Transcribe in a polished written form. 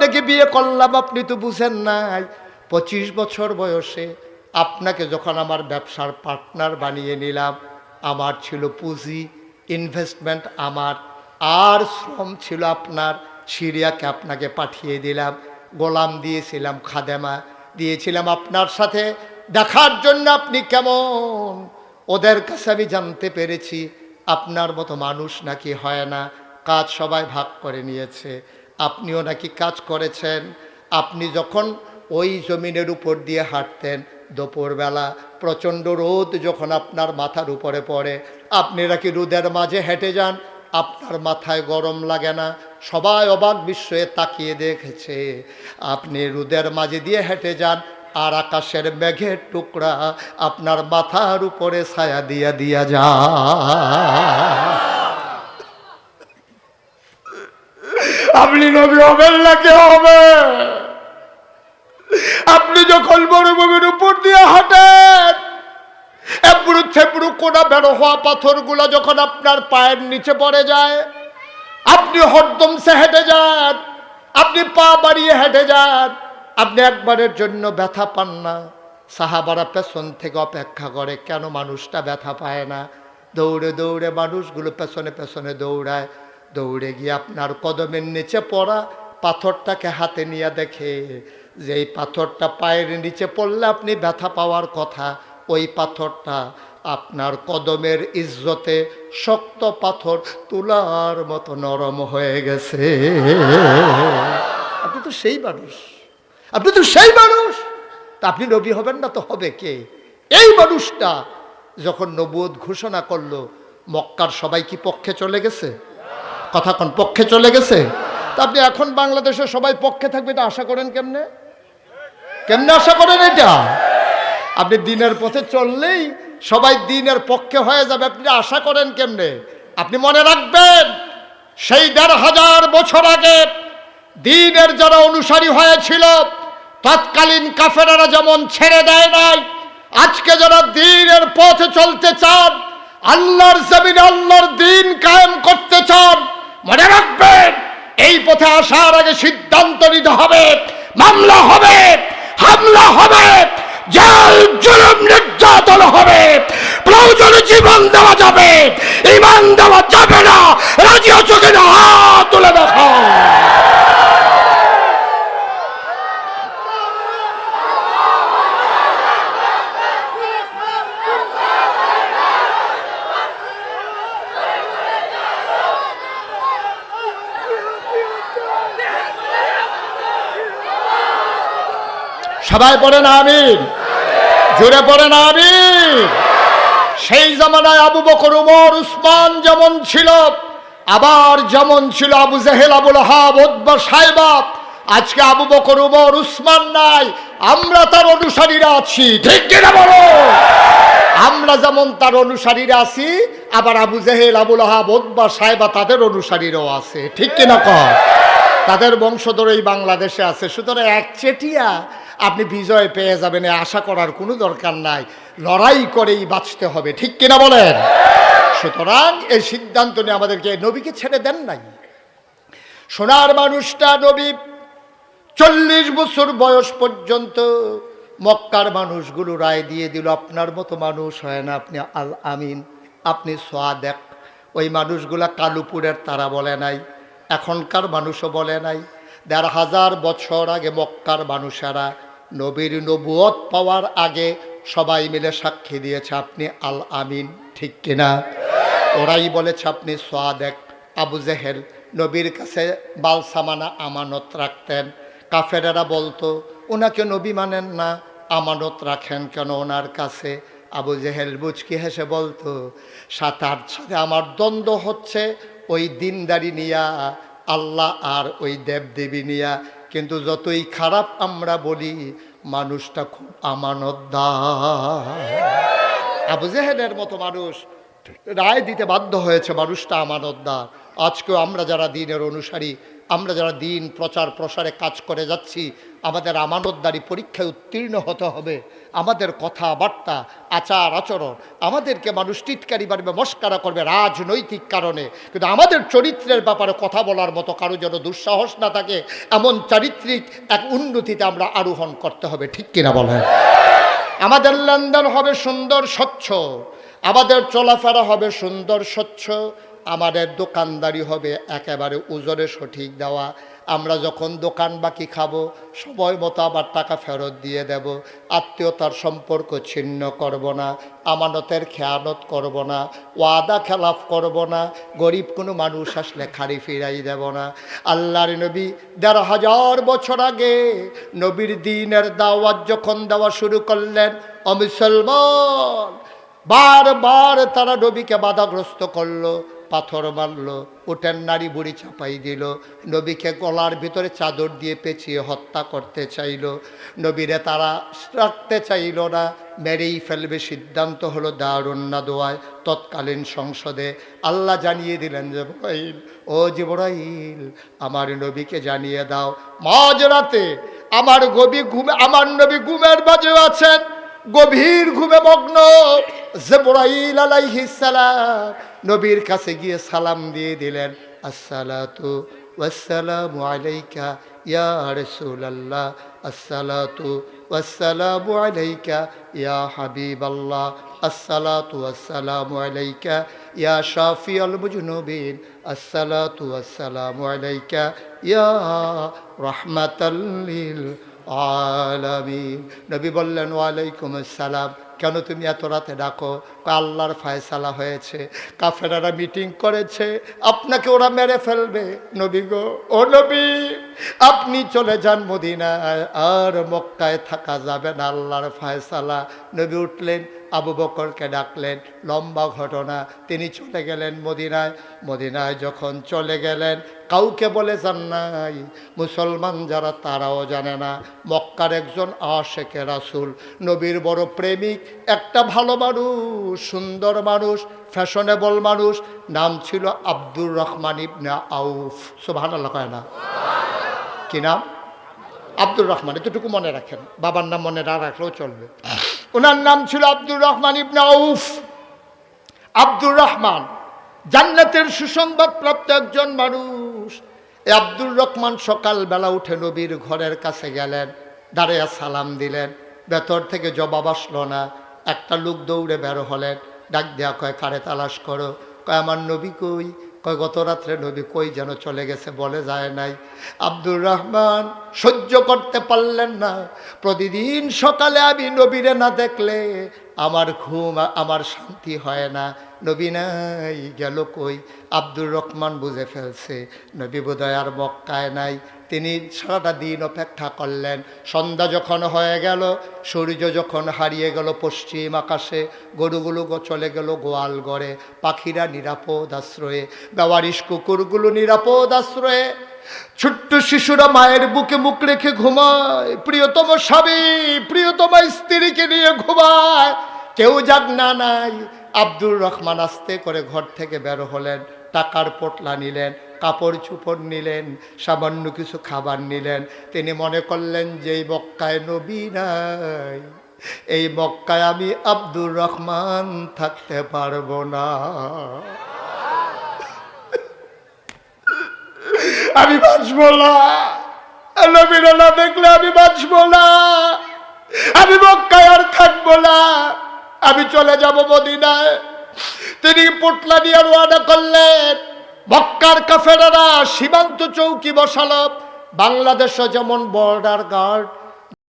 আপনাকে বিয়ে করলাম, আপনি তো বুঝেন নাই 25 বছর বয়সে আপনাকে যখন আমার ব্যবসার পার্টনার বানিয়ে নিলাম, আমার ছিল পুঁজি, ইনভেস্টমেন্ট আমার, আর শ্রম ছিল আপনার। সিরিয়াকে আপনাকে পাঠিয়ে দিলাম, গোলাম দিয়েছিলাম, খাদেমা দিয়েছিলাম আপনার সাথে দেখার জন্য আপনি কেমন। ওদের কাছে আমি জানতে পেরেছি আপনার মতো মানুষ নাকি হয় না, কাজ সবাই ভাগ করে নিয়েছে, আপনিও নাকি কাজ করেছেন। আপনি যখন ওই জমিনের উপর দিয়ে হাঁটতেন দুপুরবেলা, প্রচণ্ড রোদ যখন আপনার মাথার উপরে পড়ে, আপনি নাকি রোদের মাঝে হেঁটে যান, আপনার মাথায় গরম লাগে না। সবাই অবাক বিস্ময়ে তাকিয়ে দেখেছে আপনি রোদের মাঝে দিয়ে হেঁটে যান, আর আকাশের মেঘের টুকরা আপনার মাথার উপরে ছায়া দিয়া দিয়া যায়। আপনি নবী হবেন না কে হবে? আপনি যখন মরুভূমির উপর দিয়ে হাঁটেন, এবড়ো থেবড়ো কোনা বেরো হওয়া পাথরগুলো যখন আপনার পায়ের নিচে পড়ে যায়, আপনি হরদম সে হেঁটে যান, আপনি পা বাড়িয়ে হেঁটে যান, আপনি একবারের জন্য ব্যথা পান না। সাহাবারা পেছন থেকে অপেক্ষা করে কেন মানুষটা ব্যথা পায় না। দৌড়ে দৌড়ে মানুষগুলো পেছনে পেছনে দৌড়ায়, দৌড়ে গিয়ে আপনার কদমের নিচে পড়া পাথরটাকে হাতে নিয়ে দেখে যে এই পাথরটা পায়ের নিচে পড়লে আপনি ব্যথা পাওয়ার কথা, ওই পাথরটা আপনার কদমের ইজ্জতে শক্ত পাথর তুলার মতো নরম হয়ে গেছে। আপনি তো সেই মানুষ, আপনি তো সেই মানুষ, তা আপনি নবী হবেন না তো হবে কে? এই মানুষটা যখন নবুয়ত ঘোষণা করলো, মক্কার সবাই কি পক্ষে চলে গেছে? কথা কোন পক্ষে চলে গেছে? তা আপনি এখন বাংলাদেশের সবাই পক্ষে থাকবে এটা আশা করেন কেমনে? কেমনে আশা করেন এটা? আপনি দিনের পথে চললেই সবাই দিনের পক্ষে হয়ে যাবে, আপনি আশা করেন কেমনে? আপনি মনে রাখবেন সেই ১৫০০ বছর আগে দ্বীনের যারা অনুসারী হয়েছিল, তৎকালীন কাফেররা যেমন ছেড়ে দেয় নাই, আজকে যারা দ্বীনের পথে চলতে চান, আল্লাহর জমিনে আল্লাহর দ্বীন কায়েম করতে চান, মনে রাখবেন এই পথে আসার আগে সিদ্ধান্ত নিতে হবে, মামলা হবে, হামলা হবে, জেল জুলুম নির্যাতন হবে, প্রয়োজনে জীবন দেওয়া যাবে, ঈমান দেওয়া যাবে না। রাজি আছো কিনা হাত তুলে দেখো। সবাই পড়েন আমিন, জোরে পড়েন আমিন। সেই জামানায় আবু বকর, উমর, উসমান যেমন ছিল, আবার যেমন ছিল আবু জেহেল, আবু লাহাব, উতবা, সাইবা, আজকে আবু বকর, উমর, উসমান নাই, আমরা তার অনুসারীরা আছি। ঠিক কিনা বলো? আমরা যেমন তার অনুসারীরা আছি, আবার আবু জেহেল, আবু লাহাব, উতবা, সাইবা তাদের অনুসারীরাও আছে। ঠিক কিনা কর? তাদের বংশধর এই বাংলাদেশে আছে। সুতরাং একচেটিয়া আপনি বিজয় পেয়ে যাবেন আশা করার কোনো দরকার নাই, লড়াই করেই বাঁচতে হবে। ঠিক কিনা বলেন? সুতরাং এই সিদ্ধান্ত নিয়ে আমাদেরকে নবীকে ছেড়ে দেন নাই। সোনার মানুষটা নবী 40 বছর বয়স পর্যন্ত মক্কার মানুষগুলো রায় দিয়ে দিল আপনার মতো মানুষ হয় না, আপনি আল আমিন, আপনি সাদেক। ওই মানুষগুলা কালুপুরের তারা বলে নাই, এখনকার মানুষও বলে নাই। ১৫০০ বছর আগে মক্কার মানুষেরা নবীর নবুয়ত পাওয়ার আগে সবাই মিলে সাক্ষী দিয়েছে আপনি আল আমিন। ঠিক কিনা? ওরাই বলেছে আপনি সাদেক। আবু জেহেল নবীর কাছে বালসামানা আমানত রাখতেন, কাফেরেরা বলতো ওনাকে নবী মানেন না, আমানত রাখেন কেন ওনার কাছে? আবু জেহেল বুচকি হেসে বলতো ৭-৮ সালে আমার দ্বন্দ্ব হচ্ছে ওই দিনদারি নিয়া, আল্লাহ আর ওই দেবদেবী নিয়া, কিন্তু যতই খারাপ আমরা বলি মানুষটা খুব আমানতদার। আবু জেহেলের মতো মানুষ রায় দিতে বাধ্য হয়েছে মানুষটা আমানতদার। আজকেও আমরা যারা দ্বীনের অনুসারী, আমরা যারা দিন প্রচার প্রসারে কাজ করে যাচ্ছি, আমাদের আমানতদারি পরীক্ষায় উত্তীর্ণ হতে হবে। আমাদের কথাবার্তা, আচার আচরণ, আমাদেরকে মানুষ টিটকারি মারবে, মস্কারা করবে রাজনৈতিক কারণে, কিন্তু আমাদের চরিত্রের ব্যাপারে কথা বলার মতো কারো যেন দুঃসাহস না থাকে, এমন চারিত্রিক এক উন্নতিতে আমরা আরোহণ করতে হবে। ঠিক কিনা বলেন? আমাদের লেনদেন হবে সুন্দর স্বচ্ছ, আমাদের চলাফেরা হবে সুন্দর স্বচ্ছ, আমাদের দোকানদারি হবে একেবারে ওজনে সঠিক দেওয়া। আমরা যখন দোকান বাকি খাবো সময় মতো আবার টাকা ফেরত দিয়ে দেব। আত্মীয়তার সম্পর্ক ছিন্ন করব না, আমানতের খেয়ানত করব না, ওয়াদা খেলাফ করব না, গরিব কোনো মানুষ আসলে খাড়ি ফিরাই দেব না। আল্লাহর নবী ১৫০০ বছর আগে নবীর দ্বীনের দাওয়াত যখন দেওয়া শুরু করলেন, অমুসলমান বারবার তারা নবীকে বাধাগ্রস্ত করলো, পাথর মারল, উটের নাড়ি বুড়ি চাপাই দিল, নবীকে গলার ভিতরে চাদর দিয়ে পেঁচিয়ে হত্যা করতে চাইল, নবীরে তারা রাখতে চাইল না, মেরেই ফেলবে। সিদ্ধান্ত হলো দারুন নাদওয়ায় তৎকালীন সংসদে আল্লাহ জানিয়ে দিলেন, জিবরাইল, ও জিবরাইল, আমার নবীকে জানিয়ে দাও মাঝরাতে আমার নবী ঘুমের বাজে আছেন, গভীর ঘুমে মগ্ন। জিবরাইল আলাইহিস সালাম নবীর কাছে গিয়ে সালাম দিয়ে দিলেন, আসসালাতু ওয়াসসালামু আলাইকা ইয়া রাসূলুল্লাহ, আসসালাতু ওয়াসসালামু আলাইকা ইয়া হাবিবাল্লাহ, আসসালাতু ওয়াসসালামু আলাইকা ইয়া শাফিউল মুজনুবিন, আসসালাতু ওয়াসসালামু আলাইকা ইয়া রাহমাতাল লিল আলামিন। নবী বললেন, ওয়ালাইকুম আসসালাম। কেন তুমি এত রাতে ডাকো? আল্লাহর ফায়সালা হয়েছে, কাফেরারা মিটিং করেছে, আপনাকে ওরা মেরে ফেলবে। নবী গো, ও নবী, আপনি চলে যান মদিনায়, আর মক্কায় থাকা যাবে না, আল্লাহর ফায়সালা। নবী উঠলেন, আবু বকরকে ডাকলেন, লম্বা ঘটনা। তিনি চলে গেলেন মদিনায়। মদিনায় যখন চলে গেলেন, কাউকে বলে যান নাই, মুসলমান যারা তারাও জানে না। মক্কার একজন আশেকে রাসূল, নবীর বড় প্রেমিক, একটা ভালো মানুষ, সুন্দর মানুষ, ফ্যাশনেবল মানুষ, নাম ছিল আব্দুর রহমান ইবনে আউফ। সুবহানাল্লাহ কয় না? কি নাম? আব্দুর রহমান। এতটুকু মনে রাখেন, বাবার নাম মনে না রাখলেও চলবে। ওনার নাম ছিল আব্দুর রহমান ইবনে আউফ। আব্দুর রহমান জান্নাতের সুসংবাদ প্রাপ্ত একজন মানুষ। এই আব্দুর রহমান সকালবেলা উঠে নবীর ঘরের কাছে গেলেন, দাঁড়িয়ে সালাম দিলেন। ভেতর থেকে জবাব আসলো না। একটা লোক দৌড়ে বের হলেন, ডাক দেয়া কয়, কারে তালাশ করো? কয়, আমার নবী কই? কয়, গত রাত্রে নবী কই যেন চলে গেছে, বলে যায় নাই। আব্দুর রহমান সহ্য করতে পারলেন না। প্রতিদিন সকালে আমি নবীরে না দেখলে আমার ঘুম, আমার শান্তি হয় না। নবী নাই, গেল কই? আব্দুর রহমান বুঝে ফেলছে নবী বোধহয় আর মক্কায় নাই। তিনি সারাটা দিন অপেক্ষা করলেন। সন্ধ্যা যখন হয়ে গেল, সূর্য যখন হারিয়ে গেল পশ্চিম আকাশে, গরুগুলো চলে গেল গোয়াল ঘরে, পাখিরা নিরাপদ আশ্রয়ে, বেওয়ারিশ কুকুরগুলো নিরাপদ আশ্রয়ে, ছোট্ট শিশুরা মায়ের বুকে মুখ রেখে ঘুমায়, প্রিয়তম স্বামী প্রিয়তম স্ত্রীকে নিয়ে ঘুমায়, কেউ জাগনা নাই। আব্দুর রহমান আস্তে করে ঘর থেকে বের হলেন, টাকার পোটলা নিলেন, কাপড় চোপড় নিলেন, সামান্য কিছু খাবার নিলেন। তিনি মনে করলেন যে এই মক্কায় নবী নাই, এই মক্কায় আমি আব্দুর রহমান থাকতে পারবো না, আমি বাঁচবো না, নবীর না দেখলে আমি বাঁচবো না, আমি মক্কায় আর থাকবো না, আমি চলে যাব মদিনায়। তিনি পোটলা নিয়ে রওনা করলেন। মক্কার কাফেররা সীমান্ত চৌকি বসালো। বাংলাদেশে যেমন বর্ডার গার্ড,